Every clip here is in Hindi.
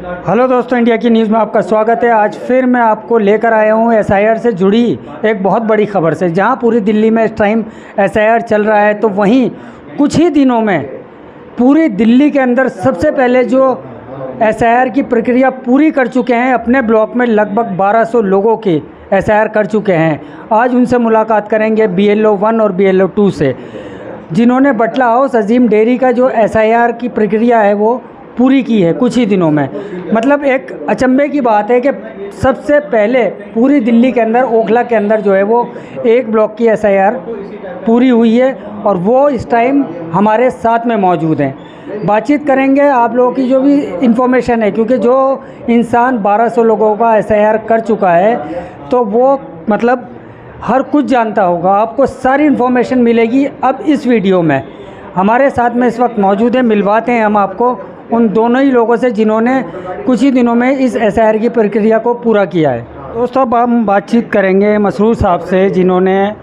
हेलो दोस्तों, इंडिया की न्यूज़ में आपका स्वागत है। आज फिर मैं आपको लेकर आया हूँ एसआईआर से जुड़ी एक बहुत बड़ी खबर से। जहाँ पूरी दिल्ली में इस टाइम एसआईआर चल रहा है, तो वहीं कुछ ही दिनों में पूरी दिल्ली के अंदर सबसे पहले जो एसआईआर की प्रक्रिया पूरी कर चुके हैं, अपने ब्लॉक में लगभग 1200 लोगों की एसआईआर कर चुके हैं। आज उनसे मुलाकात करेंगे BLO 1 और BLO 2 से, जिन्होंने बटला हाउस अजीम डेयरी का जो एसआईआर की प्रक्रिया है वो पूरी की है कुछ ही दिनों में। मतलब एक अचंभे की बात है कि सबसे पहले पूरी दिल्ली के अंदर ओखला के अंदर जो है वो एक ब्लॉक की एसआईआर पूरी हुई है और वो इस टाइम हमारे साथ में मौजूद हैं। बातचीत करेंगे आप लोगों की जो भी इंफॉर्मेशन है, क्योंकि जो इंसान 1200 लोगों का एसआईआर कर चुका है तो वो मतलब हर कुछ जानता होगा। आपको सारी इन्फॉर्मेशन मिलेगी अब इस वीडियो में। हमारे साथ में इस वक्त मौजूद हैं, मिलवाते हैं हम आपको उन दोनों ही लोगों से जिन्होंने कुछ ही दिनों में इस एसआईआर की प्रक्रिया को पूरा किया है। दोस्तों, अब हम बातचीत करेंगे मसरूर साहब से, जिन्होंने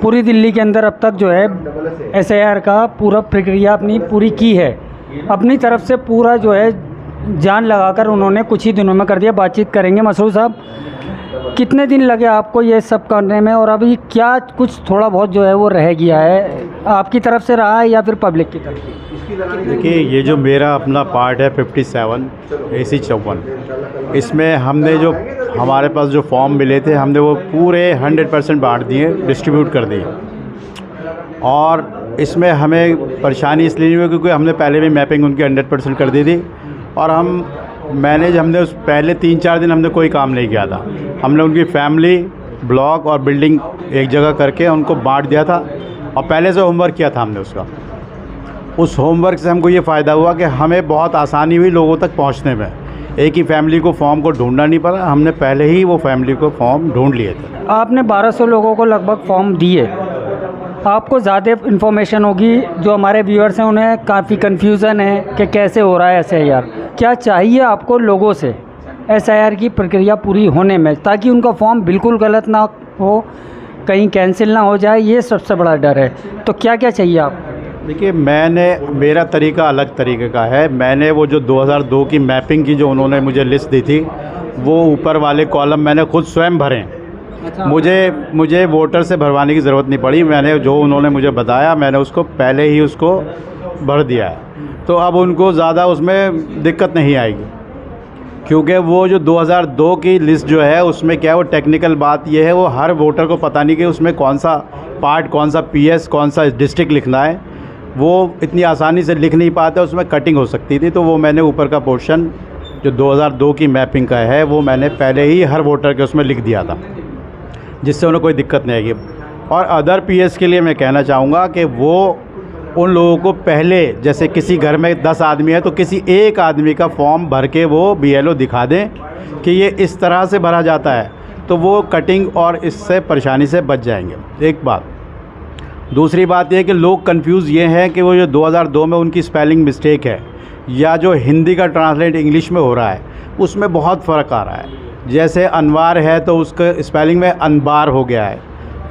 पूरी दिल्ली के अंदर अब तक जो है एसआईआर का पूरा प्रक्रिया अपनी पूरी की है। अपनी तरफ से पूरा जो है जान लगाकर उन्होंने कुछ ही दिनों में कर दिया। बातचीत करेंगे। मसरूर साहब, कितने दिन लगे आपको ये सब करने में, और अभी क्या कुछ थोड़ा बहुत जो है वो रह गया है, आपकी तरफ से रहा है या फिर पब्लिक की तरफ? देखिए, ये जो मेरा अपना पार्ट है 57 AC 54, इसमें हमने जो हमारे पास जो फॉर्म मिले थे हमने वो पूरे 100% बांट दिए, डिस्ट्रीब्यूट कर दिए। और इसमें हमें परेशानी इसलिए नहीं हुई क्योंकि हमने पहले भी मैपिंग उनकी 100% कर दी थी। और हमने उस पहले 3-4 दिन हमने कोई काम नहीं किया था। हमने उनकी फैमिली, ब्लॉक और बिल्डिंग एक जगह करके उनको बांट दिया था और पहले से होमवर्क किया था हमने उसका। उस होमवर्क से हमको ये फ़ायदा हुआ कि हमें बहुत आसानी हुई लोगों तक पहुंचने में। एक ही फैमिली को फॉर्म को ढूंढना नहीं पड़ा, हमने पहले ही वो फैमिली को फॉर्म ढूंढ लिए थे। आपने 1200 लोगों को लगभग फॉर्म दिए। आपको ज़्यादा इन्फॉर्मेशन होगी, जो हमारे व्यूअर्स हैं उन्हें काफ़ी कन्फ्यूज़न है कि कैसे हो रहा है एसआईआर। क्या चाहिए आपको लोगों से एसआईआर की प्रक्रिया पूरी होने में, ताकि उनका फॉर्म बिल्कुल गलत ना हो, कहीं कैंसिल ना हो जाए? ये सबसे बड़ा डर है। तो क्या क्या चाहिए आपको? देखिए, मेरा तरीका अलग तरीके का है। मैंने वो जो 2002 की मैपिंग की जो उन्होंने मुझे लिस्ट दी थी, वो ऊपर वाले कॉलम मैंने खुद स्वयं भरे। अच्छा। मुझे वोटर से भरवाने की ज़रूरत नहीं पड़ी। मैंने जो उन्होंने मुझे बताया मैंने उसको पहले ही उसको भर दिया है। तो अब उनको ज़्यादा उसमें दिक्कत नहीं आएगी, क्योंकि वो जो 2002 की लिस्ट जो है उसमें क्या है, वो टेक्निकल बात ये है, वो हर वोटर को पता नहीं कि उसमें कौन सा पार्ट, कौन सा PS, कौन सा डिस्ट्रिक्ट लिखना है। वो इतनी आसानी से लिख नहीं पाते, उसमें कटिंग हो सकती थी। तो वो मैंने ऊपर का पोर्शन जो 2002 की मैपिंग का है वो मैंने पहले ही हर वोटर के उसमें लिख दिया था, जिससे उन्हें कोई दिक्कत नहीं आएगी। और अदर PS के लिए मैं कहना चाहूँगा कि वो उन लोगों को पहले, जैसे किसी घर में 10 आदमी है तो किसी एक आदमी का फॉर्म भर के वो BLO दिखा दें कि ये इस तरह से भरा जाता है, तो वो कटिंग और इससे परेशानी से बच जाएंगे। एक बात। दूसरी बात यह कि लोग कंफ्यूज ये हैं कि वो जो 2002 में उनकी स्पेलिंग मिस्टेक है, या जो हिंदी का ट्रांसलेट इंग्लिश में हो रहा है, उसमें बहुत फ़र्क आ रहा है। जैसे अनवार है तो उसका स्पेलिंग में अनबार हो गया है,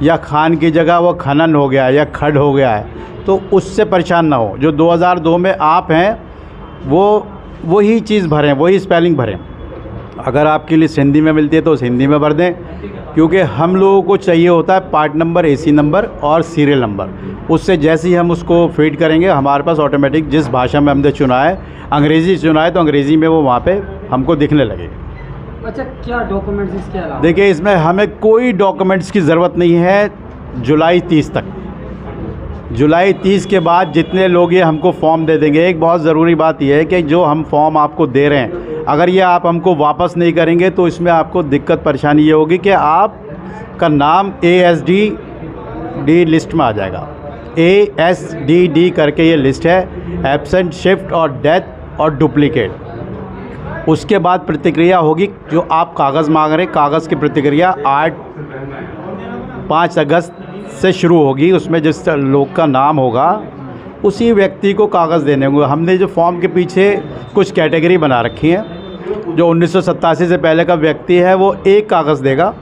या खान की जगह वो खनन हो गया है, या खड हो गया है। तो उससे परेशान ना हो। जो 2002 में आप हैं वो वही चीज़ भरें, वही स्पेलिंग भरें। अगर आपकी लिस्ट हिंदी में मिलती है तो उस हिंदी में भर दें, क्योंकि हम लोगों को चाहिए होता है पार्ट नंबर, AC नंबर और सीरियल नंबर। उससे जैसे ही हम उसको फीड करेंगे, हमारे पास ऑटोमेटिक जिस भाषा में हमने चुना है, अंग्रेज़ी चुना है तो अंग्रेज़ी में वो वहाँ पे हमको दिखने लगेगा। अच्छा, क्या डॉक्यूमेंट्स इसके अलावा? देखिए, इसमें हमें कोई डॉक्यूमेंट्स की ज़रूरत नहीं है जुलाई 30 तक। जुलाई 30 के बाद जितने लोग ये हमको फॉर्म दे देंगे, एक बहुत ज़रूरी बात यह है कि जो हम फॉर्म आपको दे रहे हैं, अगर ये आप हमको वापस नहीं करेंगे तो इसमें आपको दिक्कत परेशानी ये होगी कि आपका नाम ASDD लिस्ट में आ जाएगा। ASDD करके ये लिस्ट है, एब्सेंट, शिफ्ट और डेथ और डुप्लीकेट। उसके बाद प्रतिक्रिया होगी, जो आप कागज़ मांग रहे हैं, कागज़ की प्रतिक्रिया 5 अगस्त से शुरू होगी। उसमें जिस लोग का नाम होगा उसी व्यक्ति को कागज़ देने होंगे। हमने जो फॉर्म के पीछे कुछ कैटेगरी बना रखी हैं। जो 1987 से पहले का व्यक्ति है वो एक कागज़ देगा,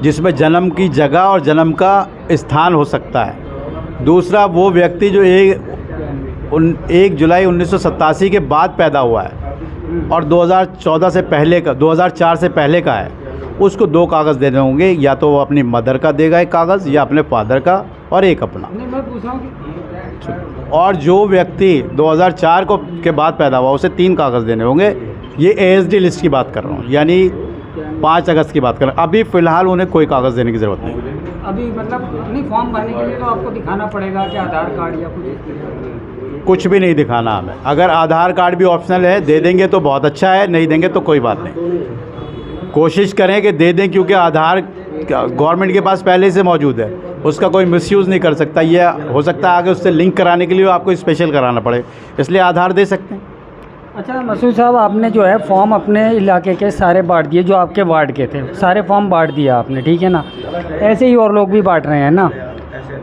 जिसमें जन्म की जगह और जन्म का स्थान हो सकता है। दूसरा, वो व्यक्ति जो 1 जुलाई 1987 के बाद पैदा हुआ है और 2014 से पहले का 2004 से पहले का है, उसको 2 कागज़ देने होंगे, या तो वो अपनी मदर का देगा एक कागज़ या अपने फादर का और एक अपना। नहीं, मैं पूछ रहा हूँ कि और जो व्यक्ति 2004 के बाद पैदा हुआ उसे 3 कागज़ देने होंगे। ये ASD लिस्ट की बात कर रहा हूँ, यानी 5 अगस्त की बात कर रहा हूँ। अभी फ़िलहाल उन्हें कोई कागज़ देने की ज़रूरत नहीं। अभी मतलब नहीं, फॉर्म भरने के लिए तो आपको दिखाना पड़ेगा कि आधार कार्ड या कुछ भी नहीं दिखाना हमें। अगर आधार कार्ड भी ऑप्शनल है, दे देंगे तो बहुत अच्छा है, नहीं देंगे तो कोई बात नहीं। कोशिश करें कि दे दें, क्योंकि आधार गवर्नमेंट के पास पहले से मौजूद है, उसका कोई मिसयूज़ नहीं कर सकता। ये हो सकता है आगे उससे लिंक कराने के लिए आपको स्पेशल कराना पड़े, इसलिए आधार दे सकते हैं। अच्छा मसूद साहब, आपने जो है फॉर्म अपने इलाके के सारे बांट दिए, जो आपके वार्ड के थे सारे फॉर्म बांट दिया आपने, ठीक है ना। ऐसे ही और लोग भी बांट रहे हैं ना।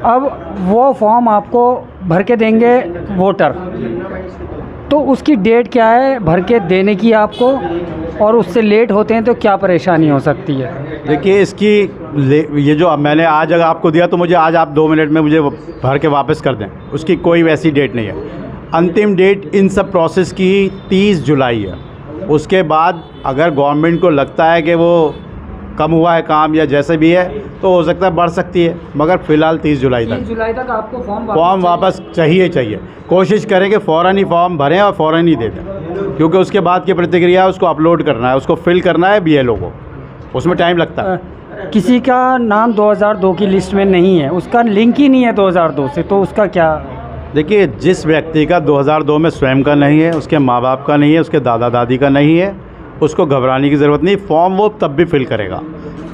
अब वो फॉर्म आपको भर के देंगे वोटर, तो उसकी डेट क्या है भर के देने की आपको, और उससे लेट होते हैं तो क्या परेशानी हो सकती है? देखिए, इसकी ये जो मैंने आज अगर आपको दिया तो मुझे आज आप 2 मिनट में मुझे भर के वापस कर दें, उसकी कोई वैसी डेट नहीं है। अंतिम डेट इन सब प्रोसेस की 30 जुलाई है। उसके बाद अगर गवर्नमेंट को लगता है कि वो कम हुआ है काम या जैसे भी है, तो हो सकता है बढ़ सकती है, मगर फ़िलहाल 30 जुलाई तक आपको फॉर्म वापस चाहिए। कोशिश करें कि फ़ौरन ही फॉर्म भरें और फ़ौरन ही दे दें, क्योंकि उसके बाद की प्रतिक्रिया उसको अपलोड करना है, उसको फिल करना है BLO को, उसमें टाइम लगता है। किसी का नाम 2002 की लिस्ट में नहीं है, उसका लिंक ही नहीं है 2002 से, तो उसका क्या? देखिए, जिस व्यक्ति का 2002 में स्वयं का नहीं है, उसके माँ बाप का नहीं है, उसके दादा दादी का नहीं है, उसको घबराने की ज़रूरत नहीं। फॉर्म वो तब भी फिल करेगा।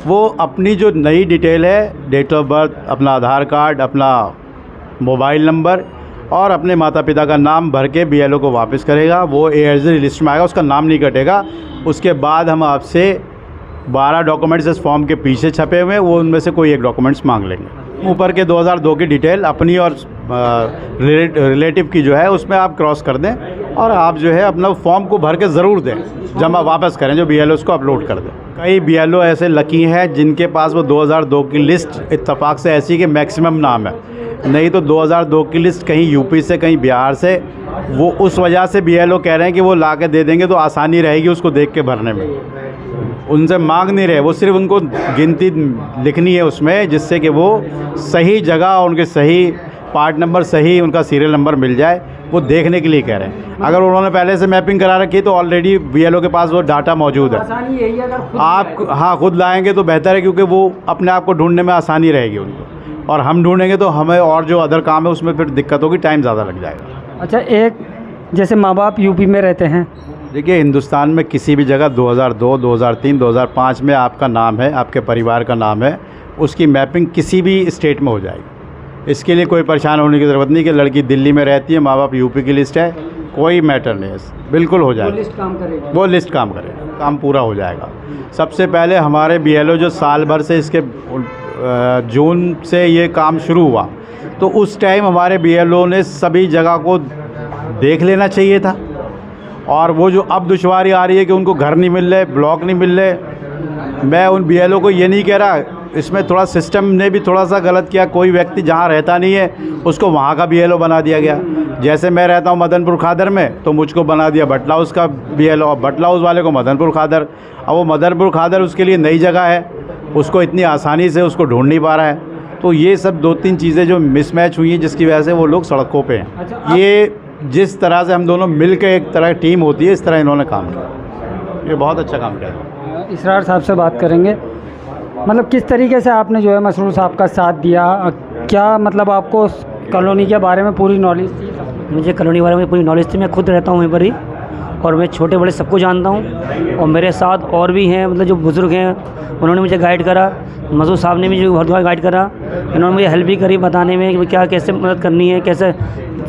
वो अपनी जो नई डिटेल है, डेट ऑफ बर्थ, अपना आधार कार्ड, अपना मोबाइल नंबर और अपने माता पिता का नाम भर के BLO को वापस करेगा। वो ASD लिस्ट में आएगा, उसका नाम नहीं कटेगा। उसके बाद हम आपसे 12 डॉक्यूमेंट्स इस फॉर्म के पीछे छपे हुए हैं, वो उनमें से कोई एक डॉक्यूमेंट्स मांग लेंगे। ऊपर के 2002 की डिटेल अपनी और रिलेटिव की जो है उसमें आप क्रॉस कर दें, और आप जो है अपना फॉर्म को भर के ज़रूर दें, जमा वापस करें, जो BLO उसको अपलोड कर दें। कई BLO ऐसे लकी हैं जिनके पास वो 2002 की लिस्ट इत्तेफाक से ऐसी कि मैक्सिमम नाम है, नहीं तो 2002 की लिस्ट कहीं UP से कहीं बिहार से, वो उस वजह से BLO कह रहे हैं कि वो ला के दे देंगे तो आसानी रहेगी उसको देख के भरने में। उनसे मांग नहीं रहे, वो सिर्फ उनको गिनती लिखनी है उसमें, जिससे कि वो सही जगह, उनके सही पार्ट नंबर, सही उनका सीरियल नंबर मिल जाए, वो देखने के लिए कह रहे हैं। अगर उन्होंने पहले से मैपिंग करा रखी है तो ऑलरेडी BLO के पास वो डाटा मौजूद है। आसानी यही है, अगर आप खुद लाएंगे तो बेहतर है, क्योंकि वो अपने आप को ढूंढने में आसानी रहेगी उनको, और हम ढूंढेंगे तो हमें और जो अदर काम है उसमें फिर दिक्कत होगी, टाइम ज़्यादा लग जाएगा। अच्छा, एक जैसे माँ बाप UP में रहते हैं, देखिए, हिंदुस्तान में किसी भी जगह 2002, 2003, 2005 में आपका नाम है, आपके परिवार का नाम है, उसकी मैपिंग किसी भी स्टेट में हो जाएगी। इसके लिए कोई परेशान होने की ज़रूरत नहीं कि लड़की दिल्ली में रहती है, माँ बाप UP की लिस्ट है, कोई मैटर नहीं है, बिल्कुल हो जाएगा। वो लिस्ट काम करेगी, वो लिस्ट काम करेगा, काम पूरा हो जाएगा। सबसे पहले हमारे BLO जो साल भर से इसके जून से ये काम शुरू हुआ, तो उस टाइम हमारे BLO ने सभी जगह को देख लेना चाहिए था। और वो जो अब दुश्वारी आ रही है कि उनको घर नहीं मिल रहे, ब्लॉक नहीं मिल रहे, मैं उन BLO को ये नहीं कह रहा, इसमें थोड़ा सिस्टम ने भी थोड़ा सा गलत किया। कोई व्यक्ति जहाँ रहता नहीं है उसको वहाँ का BLO बना दिया गया। जैसे मैं रहता हूँ मदनपुर खादर में, तो मुझको बना दिया बटला हाउस का BLO, और बटला हाउस वाले को मदनपुर खादर। अब वो मदनपुर खादर उसके लिए नई जगह है, उसको इतनी आसानी से उसको ढूंढ नहीं पा रहा है। तो ये सब 2-3 चीज़ें जो मिसमैच हुई हैं, जिसकी वजह से वो लोग सड़कों पे हैं। अच्छा, ये जिस तरह से हम दोनों मिल के एक तरह टीम होती है, इस तरह इन्होंने काम किया, ये बहुत अच्छा काम किया। इसरार साहब से बात करेंगे, मतलब किस तरीके से आपने जो है मसरूर साहब का साथ दिया, क्या मतलब आपको कॉलोनी के बारे में पूरी नॉलेज थी? मुझे कॉलोनी के बारे में पूरी नॉलेज थी, मैं खुद रहता हूँ वहीं पर ही, और मैं छोटे बड़े सबको जानता हूँ, और मेरे साथ और भी हैं, मतलब जो बुज़ुर्ग हैं उन्होंने मुझे गाइड करा, मसूद साहब ने भी जो बहुत बार गाइड करा, इन्होंने मुझे हेल्प भी करी बताने में कि क्या कैसे मदद करनी है, कैसे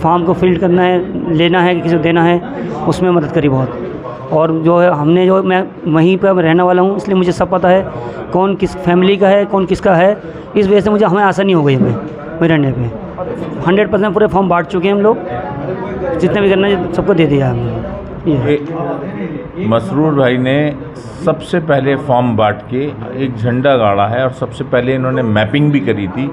फॉर्म को फिल करना है, लेना है, किसी को देना है, उसमें मदद करी बहुत। और जो है हमने जो मैं वहीं पर रहने वाला हूँ, इसलिए मुझे सब पता है कौन किस फैमिली का है, कौन किसका है। इस वजह से मुझे हमें आसानी हो गई हमें रहने पे। 100% पूरे फॉर्म बांट चुके हैं हम लोग, जितने भी करना है सबको दे दिया हमने। ये मसरूर भाई ने सबसे पहले फॉर्म बांट के एक झंडा गाड़ा है, और सबसे पहले इन्होंने मैपिंग भी करी थी,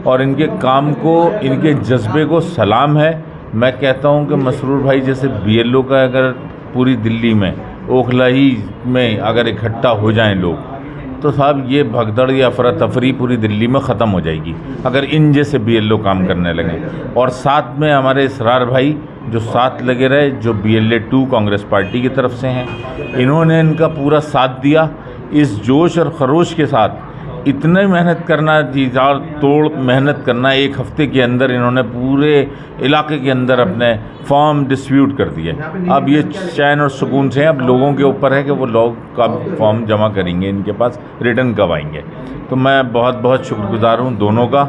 और इनके काम को, इनके जज्बे को सलाम है। मैं कहता हूं कि मसरूर भाई जैसे BLO का अगर पूरी दिल्ली में ओखला ही में अगर इकट्ठा हो जाएं लोग, तो साहब ये भगदड़ या अफरा तफरी पूरी दिल्ली में ख़त्म हो जाएगी अगर इन जैसे BLO काम करने लगें। और साथ में हमारे इसरार भाई जो साथ लगे रहे, जो BLA 2 कांग्रेस पार्टी की तरफ से हैं, इन्होंने इनका पूरा साथ दिया। इस जोश और खरोश के साथ इतने मेहनत करना, जी जान तोड़ मेहनत करना, एक हफ्ते के अंदर इन्होंने पूरे इलाके के अंदर अपने फॉर्म डिस्ट्रीब्यूट कर दिए। अब ये चैन और सुकून से अब लोगों के ऊपर है कि वो लोग कब फॉर्म जमा करेंगे, इनके पास रिटर्न कब आएंगे। तो मैं बहुत बहुत शुक्रगुजार हूँ दोनों का।